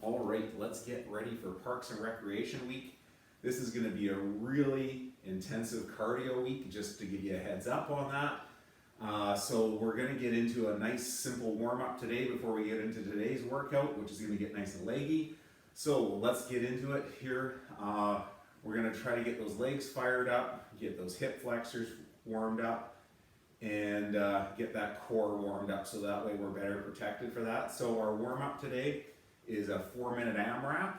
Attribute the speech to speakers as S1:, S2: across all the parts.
S1: All right, let's get ready for Parks and Recreation Week. This is going to be a really intensive cardio week, just to give you a heads up on that. So we're going to get into a nice simple warm-up today before we get into today's workout, which is going to get nice and leggy. So let's get into it here. We're going to try to get those legs fired up, get those hip flexors warmed up, and get that core warmed up so that way we're better protected for that. So our warm-up today is a 4-minute AMRAP.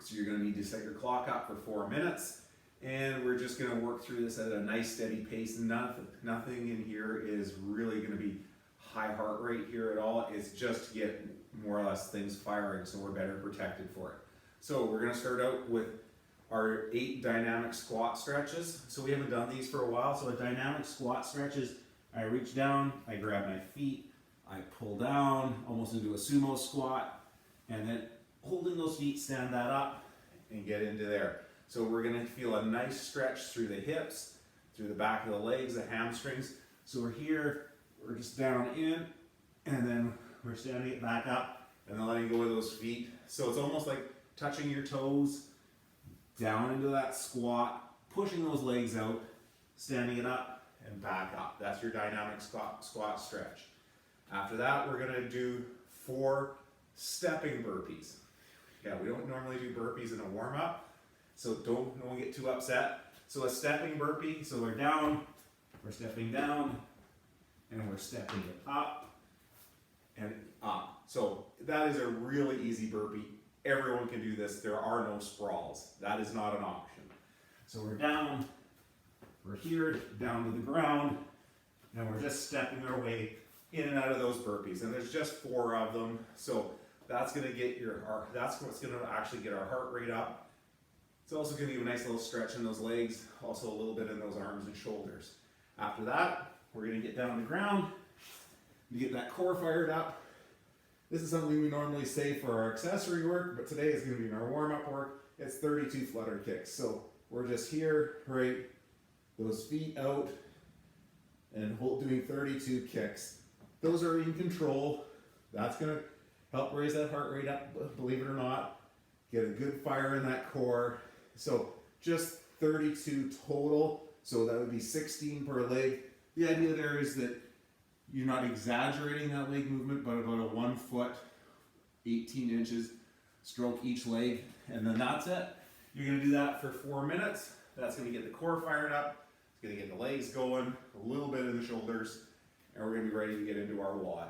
S1: So you're going to need to set your clock up for 4 minutes, and we're just going to work through this at a nice steady pace. Nothing in here is really going to be high heart rate here at all. It's just to get more or less things firing so we're better protected for it. So we're going to start out with our 8 dynamic squat stretches. So we haven't done these for a while. So a dynamic squat stretch is I reach down, I grab my feet, I pull down almost into a sumo squat, and then holding those feet, stand that up and get into there. So we're going to feel a nice stretch through the hips, through the back of the legs, the hamstrings. So we're here, we're just down in, and then we're standing it back up and then letting go of those feet. So it's almost like touching your toes down into that squat, pushing those legs out, standing it up and back up. That's your dynamic squat stretch. After that, we're going to do 4 stepping burpees. Yeah, we don't normally do burpees in a warm-up, so don't get too upset. So a stepping burpee, so we're down, we're stepping down, and we're stepping it up and up. So that is a really easy burpee. Everyone can do this. There are no sprawls. That is not an option. So we're down, we're here, down to the ground, and we're just stepping our way in and out of those burpees. And there's just 4 of them. So that's going to get that's what's going to actually get our heart rate up. It's also going to give a nice little stretch in those legs, also a little bit in those arms and shoulders. After that, we're going to get down to the ground to get that core fired up. This is something we normally say for our accessory work, but today is going to be in our warm-up work. It's 32 flutter kicks. So we're just here, right, those feet out, and doing 32 kicks. Those are in control. That's going to help raise that heart rate up, believe it or not. Get a good fire in that core. So just 32 total. So that would be 16 per leg. The idea there is that you're not exaggerating that leg movement, but about a 1 foot, 18 inches stroke each leg. And then that's it. You're going to do that for 4 minutes. That's going to get the core fired up. It's going to get the legs going, a little bit in the shoulders, and we're going to be ready to get into our WOD.